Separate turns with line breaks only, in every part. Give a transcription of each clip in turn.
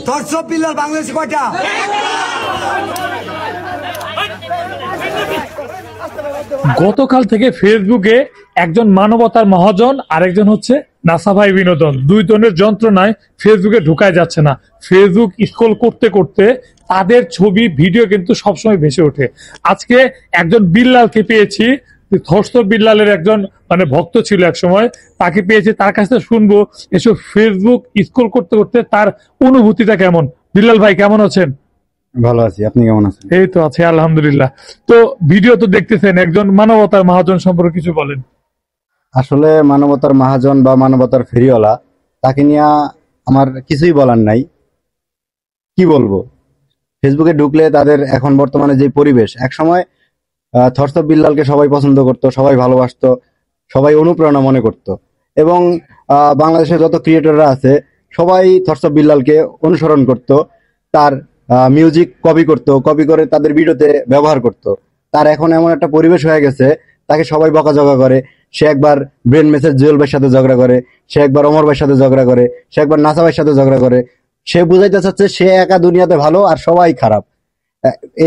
থরসব বিল্লাল বাংলাদেশে কয়টা?
গতকাল থেকে ফেসবুকে একজন মানবতার মহাজন আরেকজন হচ্ছে নাসা ভাই বিনোদন, দুই জনের যন্ত্রণায় ফেসবুকে ঢুকায় যাচ্ছে না। ফেসবুক স্ক্রল করতে করতে তাদের ছবি ভিডিও কিন্তু সবসময় ভেসে ওঠে। আজকে একজন বিল্লালকে পেয়েছি, থরসব বিল্লালের একজন মানে ভক্ত ছিল এক সময়, তাকে পেয়েছি। তার কাছে শুনবো এসব ফেসবুক স্ক্রল করতে করতে তার অনুভূতিটা কেমন। বিল্লাল ভাই কেমন আছেন?
ভালো আছি, আপনি কেমন আছেন?
এই তো আছে আলহামদুলিল্লাহ। তো ভিডিও তো দেখতেছেন, একজন মানবতার মহাজন সম্পর্কে কিছু বলেন।
আসলে মানবতার মহাজন বা মানবতার ফেরিওয়ালা, তাকে নিয়ে আমার কিছুই বলার নাই। কি বলবো, ফেসবুকে ঢুকলে তাদের এখন বর্তমানে যে পরিবেশ, এক সময় থরসব বিল্লালকে সবাই পছন্দ করত, সবাই ভালোবাসতো, সবাই অনুপ্রেরণা মনে করত, এবং বাংলাদেশের যত ক্রিয়েটররা আছে সবাই থরসব বিল্লালকে অনুসরণ করত, তার মিউজিক কপি করে তাদের ভিডিওতে ব্যবহার করত। তার এখন এমন একটা পরিবেশ হয়ে গেছে, তাকে সবাই বকাঝকা করে। সে একবার ব্রেন মেসেজ জুয়েল ভাইয়ের সাথে ঝগড়া করে, সে একবার অমর ভাইয়ের সাথে ঝগড়া করে, সে একবার নাসা ভাইয়ের সাথে ঝগড়া করে। সে বুঝাইতে চাচ্ছে সে একা দুনিয়াতে ভালো আর সবাই খারাপ।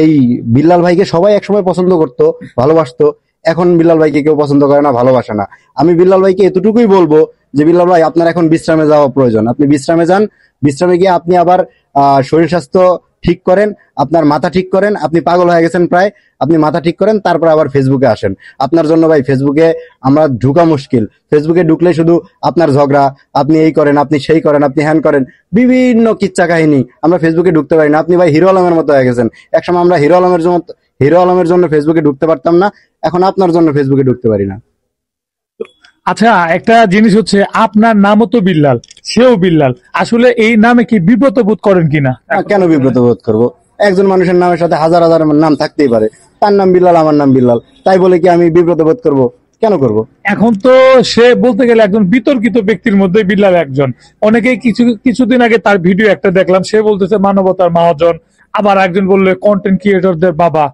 এই বিল্লাল ভাইকে সবাই একসময় পছন্দ করতো, ভালোবাসতো। এখন বিল্লাল ভাইকে কেউ পছন্দ করে না, ভালোবাসে না। আমি বিল্লাল ভাইকে এতটুকুই বলবো যে বিল্লাল ভাই, আপনার এখন বিশ্রামে যাওয়া প্রয়োজন। আপনি বিশ্রামে যান, বিশ্রামে গিয়ে আপনি আবার শরীর স্বাস্থ্য ঠিক করেন, আপনার মাথা ঠিক করেন। আপনি পাগল হয়ে গেছেন প্রায়, আপনি মাথা ঠিক করেন, তারপর আবার ফেসবুকে আসেন। আপনার জন্য ভাই ফেসবুকে আমরা ঢুকা মুশকিল। ফেসবুকে ঢুকলে শুধু আপনার ঝগড়া, আপনি এই করেন, আপনি সেই করেন, আপনি হ্যান করেন, বিভিন্ন কিচ্ছা কাহিনী। আমরা ফেসবুকে ঢুকতে পারি না। আপনি ভাই হিরো আলমের মতো হয়ে গেছেন। একসময় আমরা হিরো আলমের জন্য ফেসবুকে ঢুকতে পারতাম না, এখন আপনার জন্য ফেসবুকে ঢুকতে পারি না।
আচ্ছা, একটা জিনিস হচ্ছে, আপনার নামও তো বিল্লাল, সেও বিল্লাল, আসলে এই নামে কি বিব্রত বোধ করেন কিনা?
কেন বিব্রত বোধ করবো? একজন মানুষের নামের সাথে হাজার হাজার নাম থাকতেই পারে। তার নাম বিল্লাল, আমার নাম বিল্লাল, তাই বলে কি আমি বিব্রত বোধ করবো? কেন করব?
এখন তো সে বলতে গেলে একজন বিতর্কিত ব্যক্তির মধ্যে বিল্লাল একজন। অনেকেই কিছুদিন আগে তার ভিডিও একটা দেখলাম, সে বলতেছে মানবতার মহাজন, আবার একজন বললে কন্টেন্ট ক্রিয়েটরদের বাবা।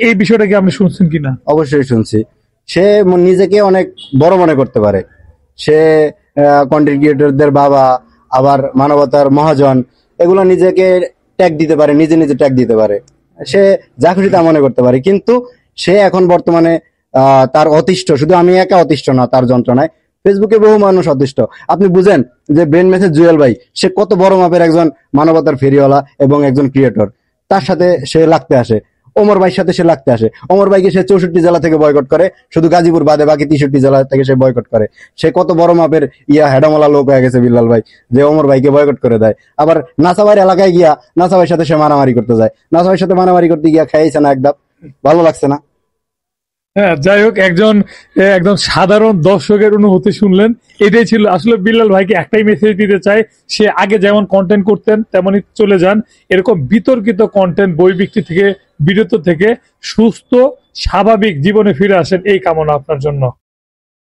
এই বিষয়টা কি আপনি শুনছেন কিনা?
অবশ্যই শুনছি। সে নিজেকে অনেক বড় মনে করতে পারে। সে কন্টেন্ট ক্রিয়েটরদের বাবা, আবার মানবতার মহাজন, এগুলো নিজেকে ট্যাগ দিতে পারে, নিজে নিজে ট্যাগ দিতে পারে। সে যা খুশি তা মনে করতে পারে, কিন্তু সে এখন বর্তমানে তার অতিষ্ঠ। শুধু আমি একা অতিষ্ঠ না তার যন্ত্রণায়, ফেসবুকে বহু মানুষ অতিষ্ঠ। আপনি বুঝেন যে ব্রেন মেসেজ জুয়েল ভাই, সে কত বড় মাপের একজন মানবতার ফেরিওয়ালা এবং একজন ক্রিয়েটর। তার সাথে সে লাগতে আসে, ওমর ভাইয়ের সাথে সে লাগতে আসে। ওমর ভাইকে সে 64 জেলা থেকে বয়কট করে, শুধু গাজীপুর বাদে বাকি 63 জেলা থেকে সে বয়কট করে। সে কত বড় মাপের হেডামলা লোক হয়ে গেছে বিল্লাল ভাই, যে ওমর ভাইকে বয়কট করে দেয়। আবার নাসা ভাইয়ের এলাকায় গিয়া নাসা ভাইয়ের সাথে সে মারামারি করতে যায়। নাসা ভাইয়ের সাথে মারামারি করতে গিয়া খাইছে না একদম, ভালো লাগছে না।
হ্যাঁ, যাই হোক, একজন সাধারণ দর্শকের অনুভূতি শুনলেন। এটাই ছিল আসলে। বিল্লাল ভাইকে একটাই মেসেজ দিতে চাই, সে আগে যেমন কন্টেন্ট করতেন তেমনই চলে যান। এরকম বিতর্কিত কন্টেন্ট, বই বিক্রি থেকে বিরত থেকে সুস্থ স্বাভাবিক জীবনে ফিরে আসেন, এই কামনা আপনার জন্য।